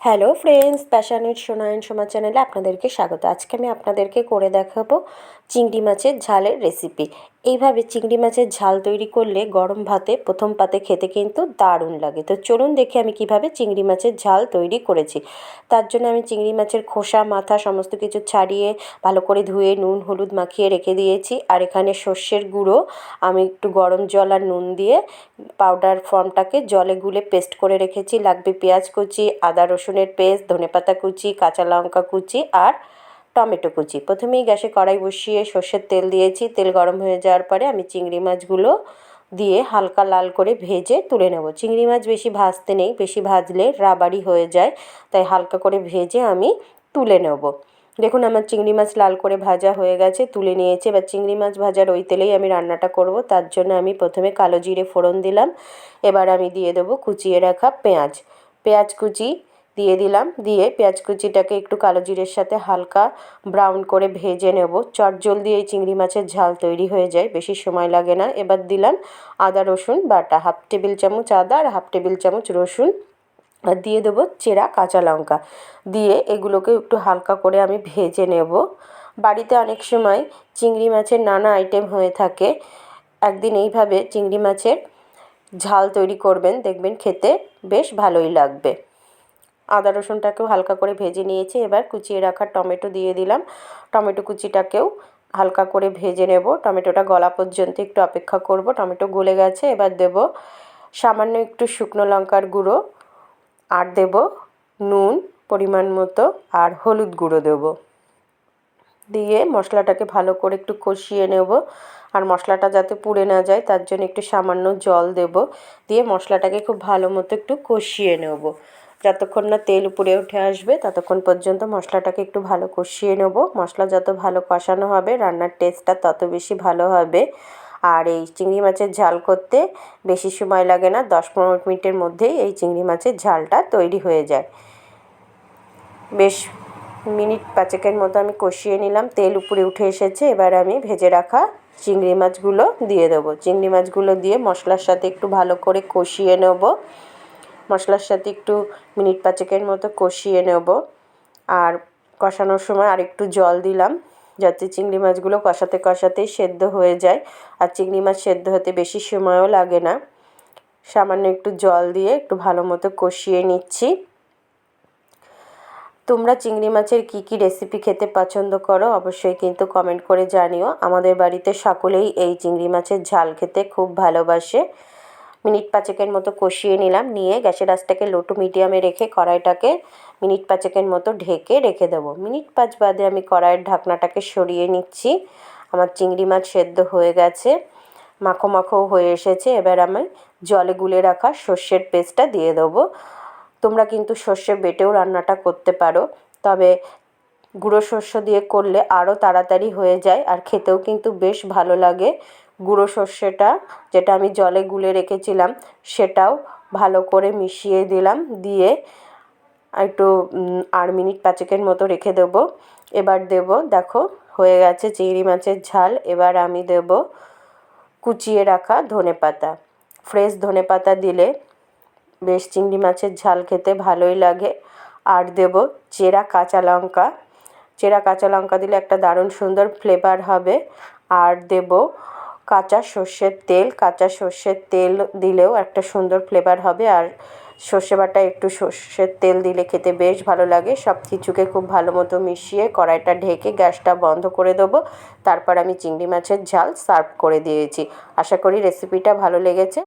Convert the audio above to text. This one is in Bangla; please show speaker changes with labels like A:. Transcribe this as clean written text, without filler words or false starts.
A: হ্যালো ফ্রেন্ডস, প্যাশন উইথ সোনা অ্যান্ড সোমা চ্যানেলে আপনাদেরকে স্বাগত। আজকে আমি আপনাদেরকে করে দেখাবো চিংড়ি মাছের ঝালের রেসিপি। এইভাবে চিংড়ি মাছের ঝাল তৈরি করলে গরম ভাতে প্রথম পাতে খেতে কিন্তু দারুণ লাগে। তো চলুন দেখি আমি কিভাবে চিংড়ি মাছের ঝাল তৈরি করেছি। তার জন্য আমি চিংড়ি মাছের খোসা মাথা সমস্ত কিছু ছাড়িয়ে ভালো করে ধুয়ে নুন হলুদ মাখিয়ে রেখে দিয়েছি। আর এখানে সর্ষের গুঁড়ো আমি একটু গরম জল আর নুন দিয়ে পাউডার ফর্মটাকে জলে গুলে পেস্ট করে রেখেছি। লাগবে পেঁয়াজ কুচি, আদা রসুনের পেস্ট, ধনেপাতা কুচি, কাঁচা লঙ্কা কুচি আর টমেটো কুচি। প্রথমেই গ্যাসে কড়াই বসিয়ে সর্ষের তেল দিয়েছি। তেল গরম হয়ে যাওয়ার পরে আমি চিংড়ি মাছগুলো দিয়ে হালকা লাল করে ভেজে তুলে নেব। চিংড়ি মাছ বেশি ভাজতে নেই, বেশি ভাজলে রাবারি হয়ে যায়, তাই হালকা করে ভেজে আমি তুলে নেব। দেখুন আমার চিংড়ি মাছ লাল করে ভাজা হয়ে গেছে, তুলে নিয়েছি। এবার চিংড়ি মাছ ভাজার ওই তেলেই আমি রান্নাটা করব। তার জন্য আমি প্রথমে কালো জিরে ফোড়ন দিলাম। এবার আমি দিয়ে দেবো কুচিয়ে রাখা পেঁয়াজ কুচি দিয়ে দিলাম। দিয়ে পেঁয়াজ কুচিটাকে একটু কালো জিরের সাথে হালকা ব্রাউন করে ভেজে নেব। চটজলদি এই চিংড়ি মাছের ঝাল তৈরি হয়ে যায়, বেশি সময় লাগে না। এবার দিলাম আদা রসুন বাটা, 1/2 টেবিল চামচ আদা আর 1/2 টেবিল চামচ রসুন, আর দিয়ে দেবো চেরা কাঁচা লঙ্কা। দিয়ে এগুলোকে একটু হালকা করে আমি ভেজে নেব। বাড়িতে অনেক সময় চিংড়ি মাছের নানা আইটেম হয়ে থাকে, একদিন এইভাবে চিংড়ি মাছের ঝাল তৈরি করবেন, দেখবেন খেতে বেশ ভালোই লাগবে। আদা রসুনটাকেও হালকা করে ভেজে নিয়েছি। এবার কুচিয়ে রাখা টমেটো দিয়ে দিলাম। টমেটো কুচিটাকেও হালকা করে ভেজে নেব। টমেটোটা গলা পর্যন্ত একটু অপেক্ষা করব। টমেটো গলে গেছে। এবার দেব সামান্য একটু শুকনো লঙ্কার গুঁড়ো, আর দেব নুন পরিমাণ মতো, আর হলুদ গুঁড়ো দেব। দিয়ে মশলাটাকে ভালো করে একটু কষিয়ে নেব। আর মশলাটা যাতে পুড়ে না যায় তার জন্য একটু সামান্য জল দেব। দিয়ে মশলাটাকে খুব ভালো মতো একটু কষিয়ে নেব। যতক্ষণ না তেল উপরে উঠে আসবে ততক্ষণ পর্যন্ত মশলাটাকে একটু ভালো কষিয়ে নেব। মশলা যত ভালো কষানো হবে রান্নার টেস্টটা তত বেশি ভালো হবে। আর এই চিংড়ি মাছের ঝাল করতে বেশি সময় লাগে না, 10-15 মিনিটের মধ্যেই এই চিংড়ি মাছের ঝালটা তৈরি হয়ে যায়। বেশ মিনিট 5 মতো আমি কষিয়ে নিলাম। তেল উপরে উঠে এসেছে। এবার আমি ভেজে রাখা চিংড়ি মাছগুলো দিয়ে দেবো। চিংড়ি মাছগুলো দিয়ে মশলার সাথে একটু ভালো করে কষিয়ে নেব। মশলার সাথে একটু মিনিট 5 মতো কষিয়ে নেব। আর কষানোর সময় আরেকটু জল দিলাম, যাতে চিংড়ি মাছগুলো কষাতে কষাতেই সেদ্ধ হয়ে যায়। আর চিংড়ি মাছ সেদ্ধ হতে বেশি সময়ও লাগে না। সামান্য একটু জল দিয়ে একটু ভালো মতো কষিয়ে নিচ্ছি। তোমরা চিংড়ি মাছের কী কী রেসিপি খেতে পছন্দ করো অবশ্যই কিন্তু কমেন্ট করে জানিও। আমাদের বাড়িতে সকলেই এই চিংড়ি মাছের ঝাল খেতে খুব ভালোবাসে। মিনিট 5 মতো কষিয়ে নিলাম। নিয়ে গ্যাসের আঁচটাকে লো টু মিডিয়ামে রেখে কড়াইটাকে মিনিট 5 মতো ঢেকে রেখে দেবো। মিনিট 5 বাদে আমি কড়াইয়ের ঢাকনাটাকে সরিয়ে নিচ্ছি। আমার চিংড়ি মাছ সেদ্ধ হয়ে গেছে, মাখো মাখো হয়ে এসেছে। এবার আমি জলে গুলে রাখা সর্ষের পেস্টটা দিয়ে দেবো। তোমরা কিন্তু সর্ষে বেটেও রান্নাটা করতে পারো, তবে গুঁড়ো সর্ষে দিয়ে করলে আরও তাড়াতাড়ি হয়ে যায় আর খেতেও কিন্তু বেশ ভালো লাগে। গুঁড়ো সর্ষেটা যেটা আমি জলে গুলে রেখেছিলাম সেটাও ভালো করে মিশিয়ে দিলাম। দিয়ে একটু আর মিনিট 5 মতো রেখে দেবো। এবার দেব, দেখো হয়ে গেছে চিংড়ি মাছের ঝাল। এবার আমি দেব কুচিয়ে রাখা ধনেপাতা। ফ্রেশ ধনেপাতা দিলে বেশ চিংড়ি মাছের ঝাল খেতে ভালোই লাগে। আর দেব চেরা কাঁচা লঙ্কা। চেরা কাঁচা লঙ্কা দিলে একটা দারুণ সুন্দর ফ্লেভার হবে। আর দেব কাঁচা সর্ষের তেল। কাঁচা সর্ষের তেল দিলেও একটা সুন্দর ফ্লেভার হবে। আর সর্ষে বাটা একটু সর্ষের তেল দিলে খেতে বেশ ভালো লাগে। সব কিছুকে খুব ভালো মতো মিশিয়ে কড়াইটা ঢেকে গ্যাসটা বন্ধ করে দেবো। তারপর আমি চিংড়ি মাছের ঝাল সার্ভ করে দিয়েছি। আশা করি রেসিপিটা ভালো লেগেছে।